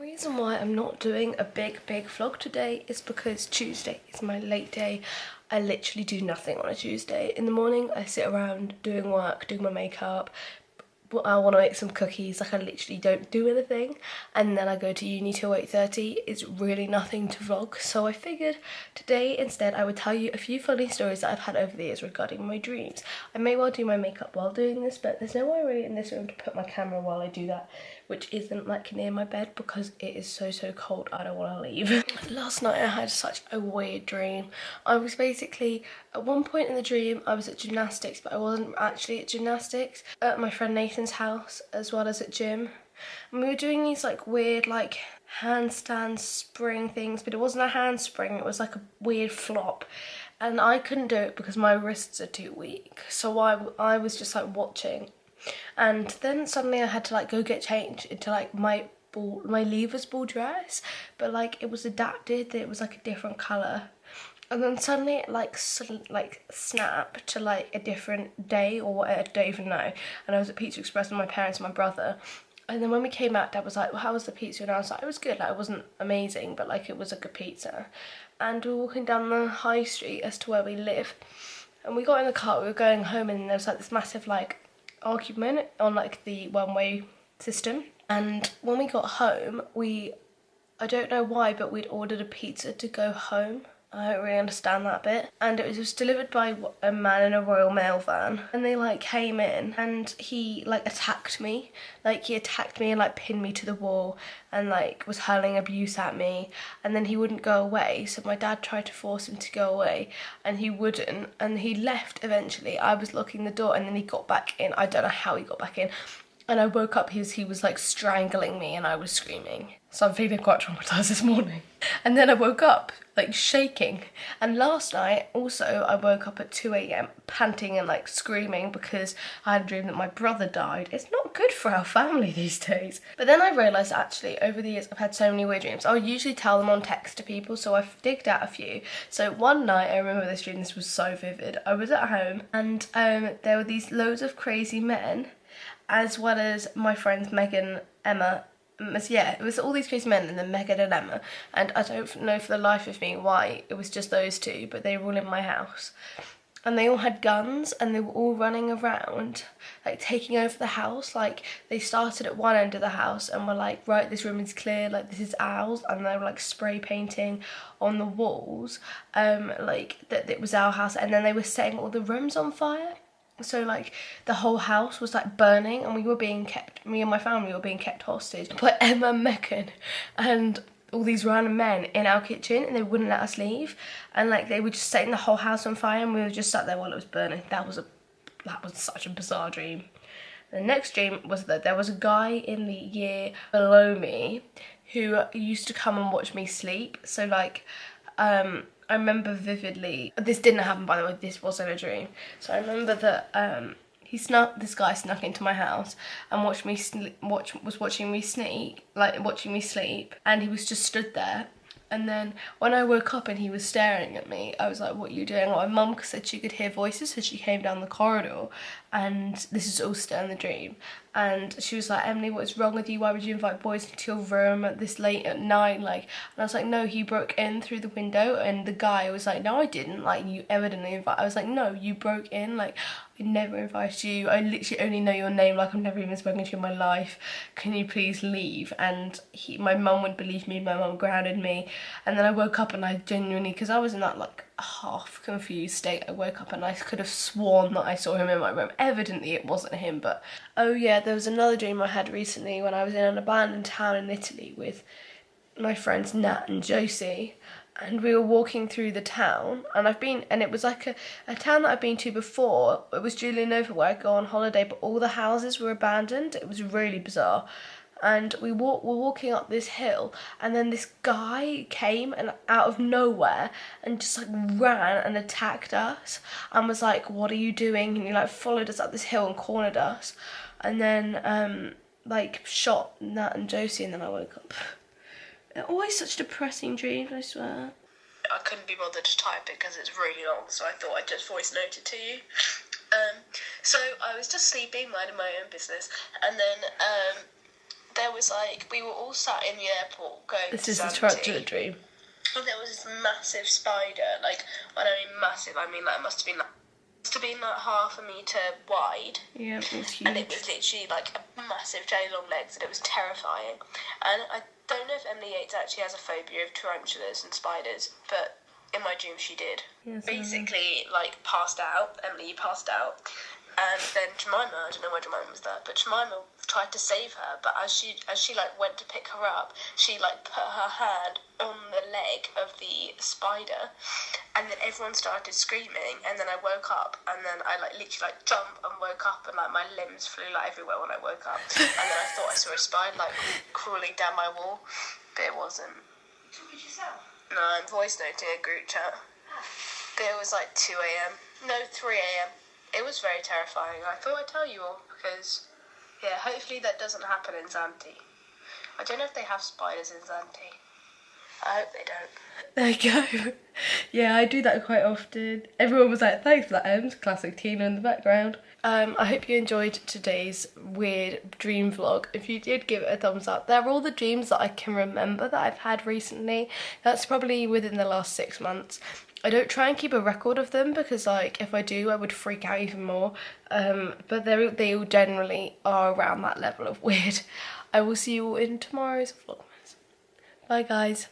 reason why I'm not doing a big vlog today is because Tuesday is my late day. I literally do nothing on a Tuesday. In the morning I sit around doing work, doing my makeup. I want to make some cookies, like I literally don't do anything, and then I go to uni till 8:30. It's really nothing to vlog, so I figured today instead I would tell you a few funny stories that I've had over the years regarding my dreams. I may well do my makeup while doing this, but there's nowhere really in this room to put my camera while I do that, which isn't like near my bed because it is so cold. I don't want to leave. Last night I had such a weird dream. I was basically, at one point in the dream I was at gymnastics, but I wasn't actually at gymnastics, at my friend Nathan's house as well as at gym, and we were doing these like weird like handstand spring things, but it wasn't a handspring, it was like a weird flop, and I couldn't do it because my wrists are too weak, so I was just like watching. And then suddenly I had to like go get changed into like my leavers ball dress, but like it was adapted that it was like a different colour. And then suddenly it like snapped to like a different day or whatever, I don't even know. And I was at Pizza Express with my parents and my brother. And then when we came out, Dad was like, well, how was the pizza? And I was like, it was good. Like, it wasn't amazing, but like it was a good pizza. And we were walking down the high street as to where we live. And we got in the car, we were going home, and there was like this massive like argument on like the one-way system. And when we got home, I don't know why, but we'd ordered a pizza to go home. I don't really understand that bit. And it was delivered by a man in a Royal Mail van. And they like came in and he like attacked me. Like he attacked me and like pinned me to the wall and like was hurling abuse at me. And then he wouldn't go away. So my dad tried to force him to go away and he wouldn't. And he left eventually. I was locking the door and then he got back in. I don't know how he got back in. And I woke up, he was like strangling me and I was screaming. So I'm feeling quite traumatised this morning. And then I woke up like shaking. And last night also I woke up at 2 AM panting and like screaming because I had a dream that my brother died. It's not good for our family these days. But then I realised actually over the years I've had so many weird dreams. I'll usually tell them on text to people, so I've digged out a few. So one night I remember this dream, this was so vivid. I was at home and there were these loads of crazy men, as well as my friends Megan, Emma. Yeah, it was all these crazy men and then Megan and Emma, and I don't know for the life of me why it was just those two, but they were all in my house. And they all had guns and they were all running around, like taking over the house. Like they started at one end of the house and were like, right, this room is clear, like this is ours. And they were like spray painting on the walls, like that it was our house. And then they were setting all the rooms on fire. So like the whole house was like burning and we were being kept, me and my family were being kept hostage by Emma, Megan and all these random men in our kitchen, and they wouldn't let us leave, and like they were just setting the whole house on fire and we were just sat there while it was burning. That was such a bizarre dream. The next dream was that there was a guy in the year below me who used to come and watch me sleep. So like I remember vividly, this didn't happen by the way, this wasn't a dream. So I remember that this guy snuck into my house and was watching me sleep, and he was just stood there. And then when I woke up and he was staring at me, I was like, what are you doing? My mum said she could hear voices, so she came down the corridor, and this is all still in the dream. And she was like, Emily, what's wrong with you? Why would you invite boys into your room at this late at night? Like, and I was like, no, he broke in through the window. And the guy was like, no, I didn't. Like, you evidently invited. I was like, no, you broke in. Like, I never invited you. I literally only know your name. Like, I've never even spoken to you in my life. Can you please leave? And my mum wouldn't believe me. My mum grounded me. And then I woke up and I genuinely, because I was in that like half confused state, I woke up and I could have sworn that I saw him in my room. Evidently it wasn't him, but oh yeah, there was another dream I had recently when I was in an abandoned town in Italy with my friends Nat and Josie, and we were walking through the town, and it was like a town that I've been to before. It was Giulianova where I go on holiday, but all the houses were abandoned. It was really bizarre. And we were walking up this hill, and then this guy came and out of nowhere and just like ran and attacked us and was like, what are you doing? And he like followed us up this hill and cornered us, and then like shot Nat and Josie, and then I woke up. They're always such depressing dreams, I swear. I couldn't be bothered to type it because it's really long, so I thought I'd just voice note it to you. So I was just sleeping, minding my own business, and then there was like, we were all sat in the airport going This to is the Zante. truck to the dream. And there was this massive spider, like, when I mean massive, I mean like it must have been like half a metre wide. Yeah, it was huge. And it was literally like a massive jelly long legs, and it was terrifying. And I don't know if Emily Yates actually has a phobia of tarantulas and spiders, but in my dream she did. Yes, basically, like, passed out. Emily passed out. And then Jemima, I don't know why Jemima was there, but Jemima tried to save her, but as she like went to pick her up, she like put her hand on the leg of the spider, and then everyone started screaming, and then I woke up, and then I like literally like jumped and woke up, and like my limbs flew like everywhere when I woke up, and then I thought I saw a spider like crawling down my wall, but it wasn't. Took it yourself? No, I'm voice noting a group chat. But it was like 2 a.m. No, 3 a.m. It was very terrifying. I thought I'd tell you all because, yeah, hopefully that doesn't happen in Zante. I don't know if they have spiders in Zante. I hope they don't. There you go. Yeah, I do that quite often. Everyone was like, thanks for that, Ems. Classic Tina in the background. I hope you enjoyed today's weird dream vlog. If you did, give it a thumbs up. They're all the dreams that I can remember that I've had recently. That's probably within the last 6 months. I don't try and keep a record of them because, like, if I do, I would freak out even more. But they all generally are around that level of weird. I will see you all in tomorrow's vlogmas. Bye, guys.